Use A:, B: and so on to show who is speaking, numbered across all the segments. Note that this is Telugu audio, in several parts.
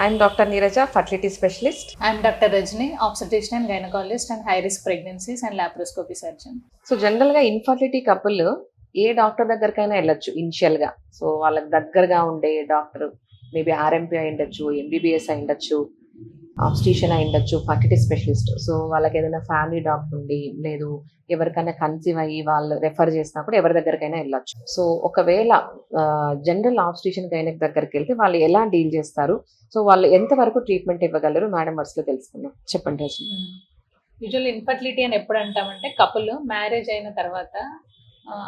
A: I'm Dr. Neeraja, fertility specialist.
B: I'm Dr. Rajni, obstetrician and gynecologist and high-risk pregnancies and laparoscopy surgeon.
A: So జనరల్గా ఇన్ఫర్టిలిటీ కపుల్ ఏ డాక్టర్ దగ్గరకైనా వెళ్ళొచ్చు ఇనిషియల్గా. సో వాళ్ళకి దగ్గరగా ఉండే డాక్టర్ మేబీ ఆర్ఎంపీ అయి ఉండొచ్చు, ఎంబీబీఎస్ అయి ఉండొచ్చు, ఆబ్స్టిషియన్ అయి ఉండొచ్చు, ఫర్టిలిటీ స్పెషలిస్ట్. సో వాళ్ళకి ఏదైనా ఫ్యామిలీ డాక్టర్ ఉండి లేదు ఎవరికైనా కన్సీవ్ అయ్యి వాళ్ళు రెఫర్ చేసినప్పుడు ఎవరి దగ్గరకైనా వెళ్ళొచ్చు. సో ఒకవేళ జనరల్ ఆబ్స్టిషియన్ గైనక్ దగ్గరికి వెళ్తే వాళ్ళు ఎలా డీల్ చేస్తారు, సో వాళ్ళు ఎంతవరకు ట్రీట్మెంట్ ఇవ్వగలరు మేడం వర్డ్స్లో తెలుసుకుందాం. చెప్పండి రజని.
B: యూజువల్ ఇన్ఫర్టిలిటీ అని ఎప్పుడు అంటామంటే కపుల్ మ్యారేజ్ అయిన తర్వాత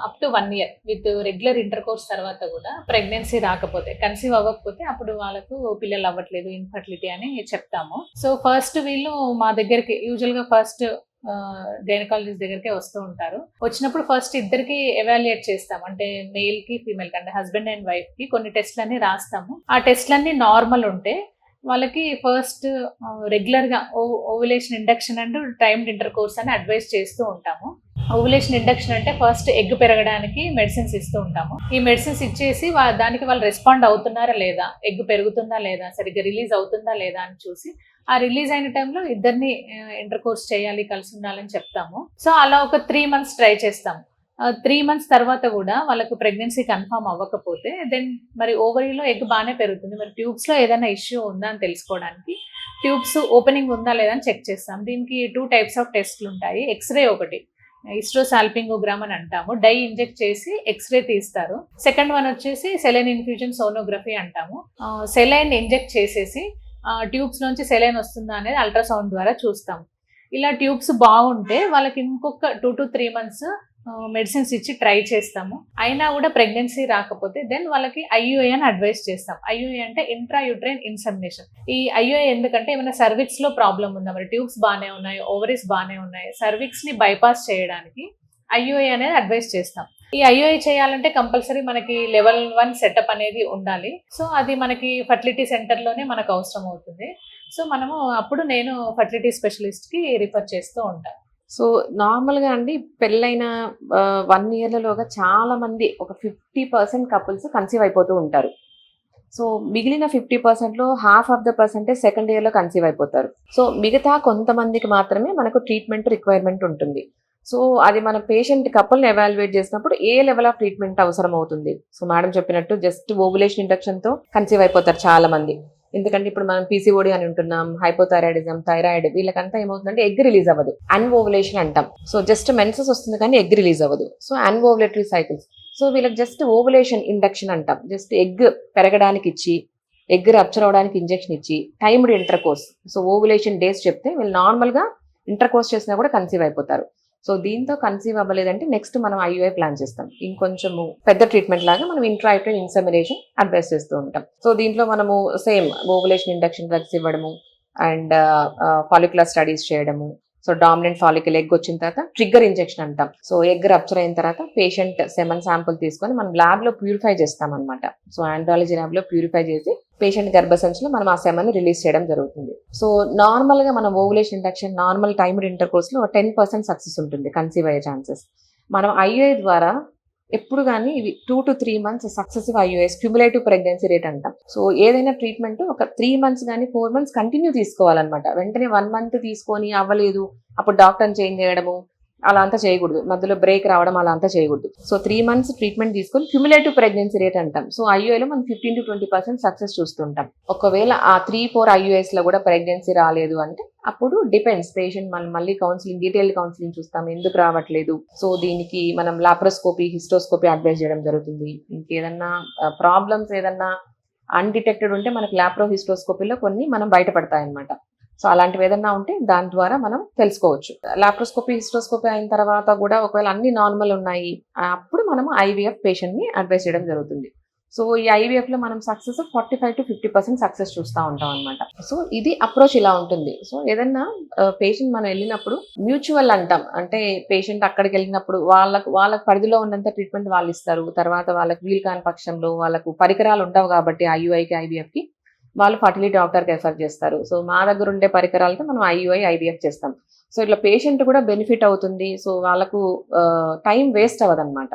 B: up to 1 year with regular inter course తర్వాత కూడా ప్రెగ్నెన్సీ రాకపోతే కన్సీవ్ అవ్వకపోతే అప్పుడు వాళ్ళకు పిల్లలు అవ్వట్లేదు ఇన్ఫర్టిలిటీ అని చెప్తాము. సో ఫస్ట్ వీళ్ళు మా దగ్గరికి యూజువల్గా ఫస్ట్ గైనకాలజిస్ట్ దగ్గరికి వస్తూ ఉంటారు. వచ్చినప్పుడు ఫస్ట్ ఇద్దరికి ఎవాల్యుయేట్ చేస్తాం, అంటే మేల్ కి ఫీమేల్ కి, అంటే హస్బెండ్ అండ్ వైఫ్ కి కొన్ని టెస్ట్లన్నీ రాస్తాము. ఆ టెస్ట్లన్నీ నార్మల్ ఉంటే వాళ్ళకి ఫస్ట్ రెగ్యులర్ గా ovulation induction and timed inter course అని అడ్వైస్ చేస్తూ ఉంటాము. ఓవులేషన్ ఇండక్షన్ అంటే ఫస్ట్ ఎగ్ పెరగడానికి మెడిసిన్స్ ఇస్తూ ఉంటాము. ఈ మెడిసిన్స్ ఇచ్చేసి దానికి వాళ్ళు రెస్పాండ్ అవుతున్నారా లేదా, ఎగ్ పెరుగుతుందా లేదా, సరిగ్గా రిలీజ్ అవుతుందా లేదా అని చూసి ఆ రిలీజ్ అయిన టైంలో ఇద్దరిని ఇంటర్ కోర్స్ చేయాలి, కలిసి ఉండాలని చెప్తాము. సో అలా ఒక 3 months ట్రై చేస్తాము. 3 months తర్వాత కూడా వాళ్ళకు ప్రెగ్నెన్సీ కన్ఫర్మ్ అవ్వకపోతే దెన్ మరి ఓవరీలో ఎగ్ బాగానే పెరుగుతుంది, మరి ట్యూబ్స్ లో ఏదైనా ఇష్యూ ఉందా అని తెలుసుకోవడానికి ట్యూబ్స్ ఓపెనింగ్ ఉందా లేదా అని చెక్ చేస్తాం. దీనికి 2 types ఆఫ్ టెస్ట్లు ఉంటాయి. ఎక్స్రే ఒకటి హిస్ట్రోసాల్పింగోగ్రామ్ అని అంటాము, డై ఇంజెక్ట్ చేసి ఎక్స్రే తీస్తారు. సెకండ్ వన్ వచ్చేసి సెలైన్ ఇన్ఫ్యూజన్ సోనోగ్రఫీ అంటాము. సెలైన్ ఇంజెక్ట్ చేసేసి ట్యూబ్స్ నుంచి సెలైన్ వస్తుందా అనేది అల్ట్రాసౌండ్ ద్వారా చూస్తాం. ఇలా ట్యూబ్స్ బాగుంటే వాళ్ళకి ఇంకొక 2 to 3 months మెడిసిన్స్ ఇచ్చి ట్రై చేస్తాము. అయినా కూడా ప్రెగ్నెన్సీ రాకపోతే దెన్ వాళ్ళకి ఐయుఐ అని అడ్వైస్ చేస్తాం. ఐయుఐ అంటే ఇంట్రా యూట్రైన్ ఇన్సెమినేషన్. ఈ ఐయుఐ ఎందుకంటే ఏమైనా సర్విక్స్ లో ప్రాబ్లం ఉందా, మరి ట్యూబ్స్ బాగానే ఉన్నాయి, ఓవరీస్ బాగానే ఉన్నాయి, సర్విక్స్ ని బైపాస్ చేయడానికి ఐయుఐ అనేది అడ్వైస్ చేస్తాం. ఈ ఐయుఐ చేయాలంటే కంపల్సరీ మనకి level 1 సెటప్ అనేది ఉండాలి. సో అది మనకి ఫర్టిలిటీ సెంటర్లోనే మనకు అవసరం అవుతుంది. సో మనము అప్పుడు నేను ఫర్టిలిటీ స్పెషలిస్ట్ కి రిఫర్ చేస్తూ ఉంటాను.
A: సో నార్మల్గా అండి పెళ్ళైన 1 yearలోగా చాలా మంది ఒక 50% కపుల్స్ కన్సీవ్ అయిపోతూ ఉంటారు. సో మిగిలిన 50%లో half of the percentage second ఇయర్లో కన్సీవ్ అయిపోతారు. సో మిగతా కొంతమందికి మాత్రమే మనకు ట్రీట్మెంట్ రిక్వైర్మెంట్ ఉంటుంది. సో అది మన పేషెంట్ కపుల్ని ఎవాల్యుయేట్ చేసినప్పుడు ఏ లెవెల్ ఆఫ్ ట్రీట్మెంట్ అవసరం అవుతుంది. సో మేడం చెప్పినట్టు జస్ట్ ఓవులేషన్ ఇండక్షన్తో కన్సీవ్ అయిపోతారు చాలా మంది. ఎందుకంటే ఇప్పుడు మనం పీసీఓడి అని ఉంటున్నాం, హైపోథైరాయిడిజం, థైరాయిడ్, వీళ్ళకంతా ఏమవుతుందంటే ఎగ్ రిలీజ్ అవ్వదు, అన్ఓవులేషన్ అంటాం. సో జస్ట్ మెన్సెస్ వస్తుంది కానీ ఎగ్ రిలీజ్ అవ్వదు. So anovulatory cycles. సో వీళ్ళకి జస్ట్ ఓవులేషన్ ఇండక్షన్ అంటాం. జస్ట్ ఎగ్ పెరగడానికి ఇచ్చి ఎగ్ రప్చర్ అవడానికి ఇంజెక్షన్ ఇచ్చి timed intercourse, so ovulation days చెప్తే వీళ్ళు నార్మల్గా ఇంటర్ కోర్స్ చేసినా కూడా కన్సీవ్ అయిపోతారు. సో దీంతో కన్సీవ్ అవ్వలేదంటే నెక్స్ట్ మనం ఐయుఐ ప్లాన్ చేస్తాం. ఇంకొంచెము పెద్ద ట్రీట్మెంట్ లాగా మనం ఇంట్రాయూట్రైన్ ఇన్సెమినేషన్ అడ్వైస్ చేస్తూ ఉంటాం. సో దీంట్లో మనము సేమ్ ఓవులేషన్ ఇండక్షన్ డ్రగ్స్ ఇవ్వడము అండ్ ఫాలిక్యులర్ స్టడీస్ చేయడము. సో డామినెంట్ ఫాలికల్ ఎగ్ వచ్చిన తర్వాత ట్రిగ్గర్ ఇంజెక్షన్ అంటాం. సో ఎగ్ రప్చర్ అయిన తర్వాత పేషెంట్ సెమన్ శాంపుల్ తీసుకొని మనం ల్యాబ్ లో ప్యూరిఫై చేస్తాం అనమాట. సో ఆండ్రాలజీ ల్యాబ్ లో ప్యూరిఫై చేసి పేషెంట్ గర్భసంచిలో మనం ఆ సెమన్ రిలీజ్ చేయడం జరుగుతుంది. సో నార్మల్ గా మనం ovulation induction normal timed inter course లో 10% సక్సెస్ ఉంటుంది కన్సీవ్ అయ్యే ఛాన్సెస్. మనం ఐయుఐ ద్వారా ఎప్పుడు కానీ ఇవి 2 to 3 months successive IUIs, cumulative pregnancy rate అంటాం. సో ఏదైనా ట్రీట్మెంట్ ఒక 3 months కానీ 4 months కంటిన్యూ తీసుకోవాలన్నమాట. వెంటనే 1 month తీసుకొని అవ్వలేదు అప్పుడు డాక్టర్ని చేంజ్ చేయడము అలా అంతా చేయకూడదు, మధ్యలో బ్రేక్ రావడం అలా అంతా చేయకూడదు. సో 3 months ట్రీట్మెంట్ తీసుకొని క్యుములేటివ్ ప్రెగ్నెన్సీ రేట్ అంటాం. సో ఐయుఐలో మనం 15 to 20% సక్సెస్ చూస్తుంటాం. ఒకవేళ ఆ 3-4 ఐయుఐస్ లో కూడా ప్రెగ్నెన్సీ రాలేదు అంటే అప్పుడు డిపెండ్స్ పేషెంట్ మనం మళ్ళీ కౌన్సిలింగ్, డీటెయిల్డ్ కౌన్సిలింగ్ చూస్తాం ఎందుకు రావట్లేదు. సో దీనికి మనం లాప్రోస్కోపీ, హిస్టోస్కోపీ అడ్వైస్ చేయడం జరుగుతుంది. ఇంకేదన్నా ప్రాబ్లమ్స్ ఏదన్నా అన్డిటెక్టెడ్ ఉంటే మనకి లాప్రో హిస్టోస్కోపీలో కొన్ని మనం బయటపడతాయి అన్నమాట. సో అలాంటివి ఏదన్నా ఉంటే దాని ద్వారా మనం తెలుసుకోవచ్చు. లాప్రోస్కోపీ, హిస్టోస్కోపీ అయిన తర్వాత కూడా ఒకవేళ అన్ని నార్మల్ ఉన్నాయి అప్పుడు మనం ఐవీఎఫ్ పేషెంట్ ని అడ్వైస్ చేయడం జరుగుతుంది. సో ఈ ఐవీఎఫ్ లో మనం సక్సెస్ 45 to 50% సక్సెస్ చూస్తూ ఉంటాం అనమాట. సో ఇది అప్రోచ్ ఇలా ఉంటుంది. సో ఏదన్నా పేషెంట్ మనం వెళ్ళినప్పుడు మ్యూచువల్ అంటాం, అంటే పేషెంట్ అక్కడికి వెళ్ళినప్పుడు వాళ్ళకి పరిధిలో ఉన్నంత ట్రీట్మెంట్ వాళ్ళు ఇస్తారు. తర్వాత వాళ్ళకి వీలు కాని పక్షంలో వాళ్ళకు పరికరాలు ఉండవు కాబట్టి ఐయుఐకి, ఐవీఎఫ్ కి వాళ్ళు ఫర్టిలిటీ డాక్టర్కి రెఫర్ చేస్తారు. సో మా దగ్గర ఉండే పరికరాలతో మనం ఐయుఐ, ఐవీఎఫ్ చేస్తాం. సో ఇట్లా పేషెంట్ కూడా బెనిఫిట్ అవుతుంది. సో వాళ్ళకు టైం వేస్ట్ అవ్వదన్నమాట.